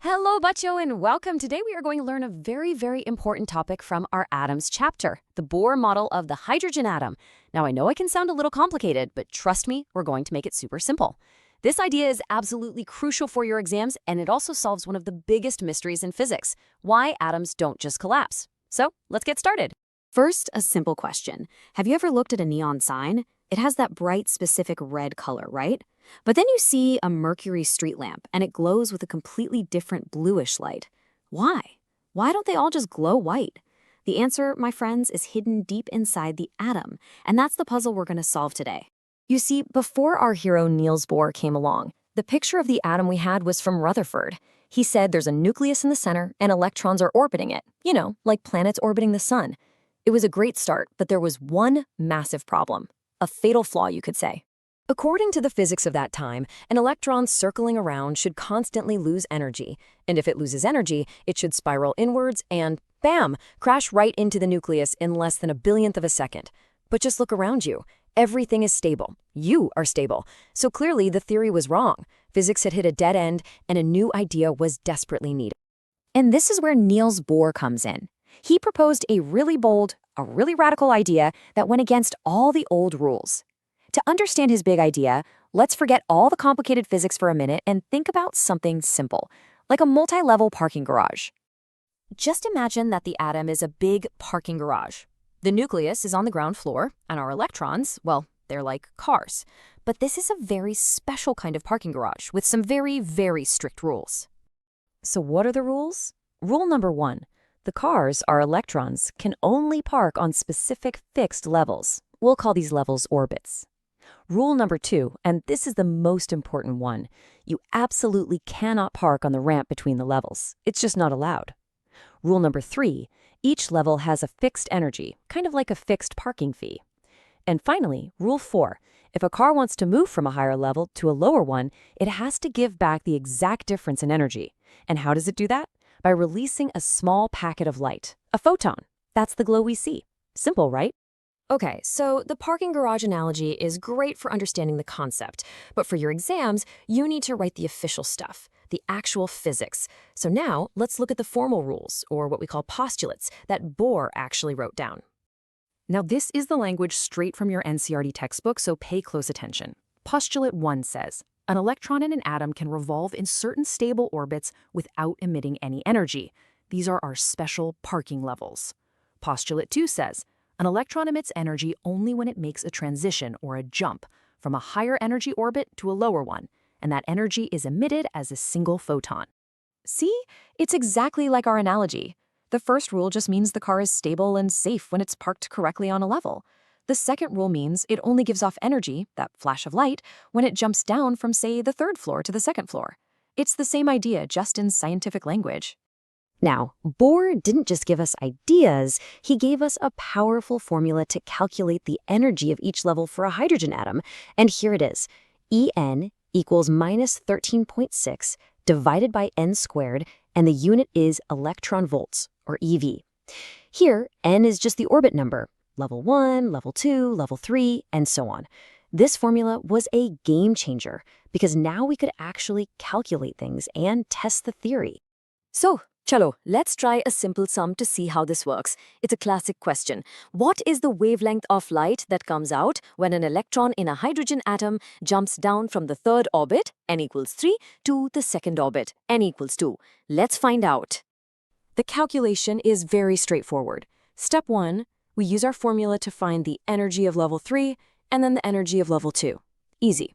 Hello, Bacho, and welcome. Today we are going to learn a very important topic from our atoms chapter, the Bohr model of the hydrogen atom. Now, I know it can sound a little complicated, but trust me, we're going to make it super simple. This idea is absolutely crucial for your exams, and it also solves one of the biggest mysteries in physics, why atoms don't just collapse. So, let's get started. First, a simple question. Have you ever looked at a neon sign? It has that bright, specific red color, right? But then you see a mercury street lamp, and it glows with a completely different bluish light. Why? Why don't they all just glow white? The answer, my friends, is hidden deep inside the atom, and that's the puzzle we're going to solve today. You see, before our hero Niels Bohr came along, the picture of the atom we had was from Rutherford. He said there's a nucleus in the center, and electrons are orbiting it. You know, like planets orbiting the sun. It was a great start, but there was one massive problem. A fatal flaw, you could say. According to the physics of that time, an electron circling around should constantly lose energy, and if it loses energy, it should spiral inwards and, bam, crash right into the nucleus in less than a billionth of a second. But just look around you. Everything is stable. You are stable. So clearly the theory was wrong. Physics had hit a dead end, and a new idea was desperately needed. And this is where Niels Bohr comes in. He proposed a really bold, a really radical idea that went against all the old rules. To understand his big idea, let's forget all the complicated physics for a minute and think about something simple, like a multi-level parking garage. Just imagine that the atom is a big parking garage. The nucleus is on the ground floor, and our electrons, well, they're like cars. But this is a very special kind of parking garage with some very strict rules. So what are the rules? Rule number 1. The cars, our electrons, can only park on specific fixed levels. We'll call these levels orbits. Rule number 2, and this is the most important one, you absolutely cannot park on the ramp between the levels. It's just not allowed. Rule number 3, each level has a fixed energy, kind of like a fixed parking fee. And finally, rule 4, if a car wants to move from a higher level to a lower one, it has to give back the exact difference in energy. And how does it do that? By releasing a small packet of light, a photon. That's the glow we see. Simple, right? Okay, so the parking garage analogy is great for understanding the concept, but for your exams, you need to write the official stuff, the actual physics. So now, let's look at the formal rules, or what we call postulates, that Bohr actually wrote down. Now, this is the language straight from your NCERT textbook, so pay close attention. Postulate 1 says, an electron in an atom can revolve in certain stable orbits without emitting any energy. These are our special parking levels. Postulate 2 says, an electron emits energy only when it makes a transition or a jump from a higher energy orbit to a lower one, and that energy is emitted as a single photon. See? It's exactly like our analogy. The first rule just means the car is stable and safe when it's parked correctly on a level. The second rule means it only gives off energy, that flash of light, when it jumps down from, say, the third floor to the second floor. It's the same idea, just in scientific language. Now, Bohr didn't just give us ideas, he gave us a powerful formula to calculate the energy of each level for a hydrogen atom, and here it is. En equals minus 13.6 divided by n squared, and the unit is electron volts, or eV. Here, n is just the orbit number, level 1, level 2, level 3, and so on. This formula was a game changer, because now we could actually calculate things and test the theory. So, chalo, let's try a simple sum to see how this works. It's a classic question. What is the wavelength of light that comes out when an electron in a hydrogen atom jumps down from the third orbit, n equals 3, to the second orbit, n equals 2? Let's find out. The calculation is very straightforward. Step 1, we use our formula to find the energy of level 3 and then the energy of level 2. Easy.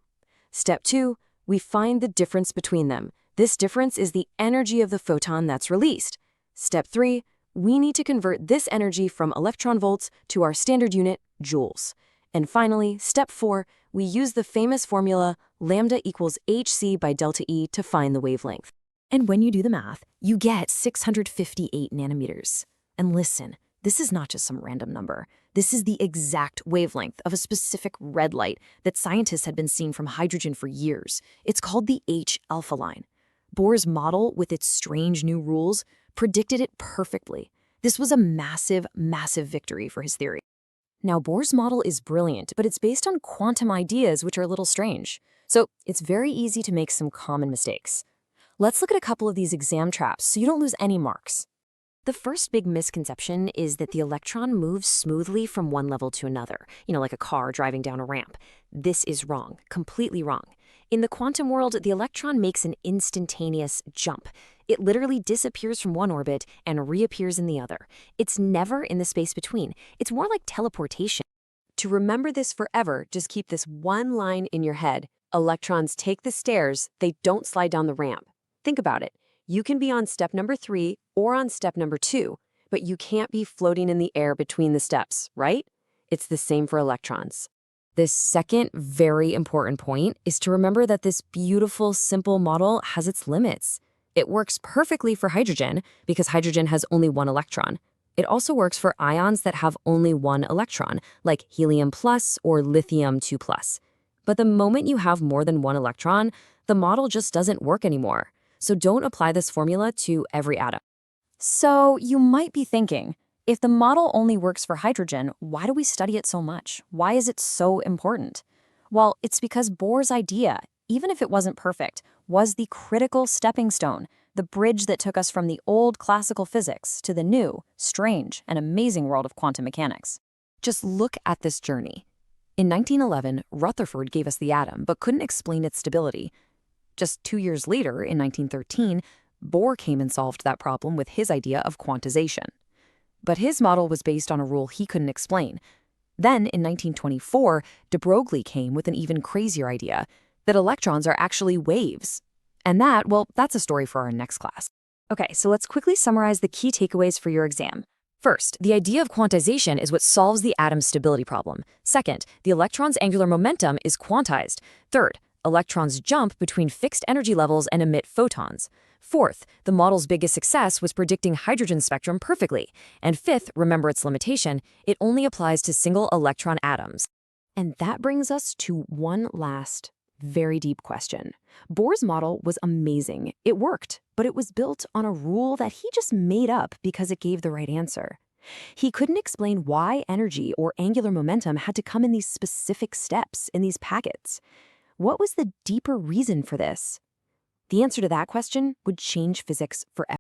Step 2, we find the difference between them. This difference is the energy of the photon that's released. Step 3, we need to convert this energy from electron volts to our standard unit, joules. And finally, step 4, we use the famous formula lambda equals hc by delta E to find the wavelength. And when you do the math, you get 658 nanometers. And listen, this is not just some random number. This is the exact wavelength of a specific red light that scientists had been seeing from hydrogen for years. It's called the H-alpha line. Bohr's model, with its strange new rules, predicted it perfectly. This was a massive victory for his theory. Now, Bohr's model is brilliant, but it's based on quantum ideas which are a little strange. So it's very easy to make some common mistakes. Let's look at a couple of these exam traps so you don't lose any marks. The first big misconception is that the electron moves smoothly from one level to another, like a car driving down a ramp. This is wrong, completely wrong. In the quantum world, the electron makes an instantaneous jump. It literally disappears from one orbit and reappears in the other. It's never in the space between. It's more like teleportation. To remember this forever, just keep this one line in your head. Electrons take the stairs, they don't slide down the ramp. Think about it. You can be on step number 3 or on step number 2, but you can't be floating in the air between the steps, right? It's the same for electrons. This second very important point is to remember that this beautiful, simple model has its limits. It works perfectly for hydrogen because hydrogen has only one electron. It also works for ions that have only one electron, like helium plus or lithium 2 plus. But the moment you have more than one electron, the model just doesn't work anymore. So don't apply this formula to every atom. So you might be thinking, if the model only works for hydrogen, why do we study it so much? Why is it so important? Well, it's because Bohr's idea, even if it wasn't perfect, was the critical stepping stone, the bridge that took us from the old classical physics to the new, strange, and amazing world of quantum mechanics. Just look at this journey. In 1911, Rutherford gave us the atom, but couldn't explain its stability. Just 2 years later, in 1913, Bohr came and solved that problem with his idea of quantization. But his model was based on a rule he couldn't explain. Then, in 1924, de Broglie came with an even crazier idea, that electrons are actually waves. And that's a story for our next class. Okay, so let's quickly summarize the key takeaways for your exam. First, the idea of quantization is what solves the atom's stability problem. Second, the electron's angular momentum is quantized. Third, electrons jump between fixed energy levels and emit photons. Fourth, the model's biggest success was predicting hydrogen spectrum perfectly. And fifth, remember its limitation, it only applies to single electron atoms. And that brings us to one last, very deep question. Bohr's model was amazing. It worked, but it was built on a rule that he just made up because it gave the right answer. He couldn't explain why energy or angular momentum had to come in these specific steps, in these packets. What was the deeper reason for this? The answer to that question would change physics forever.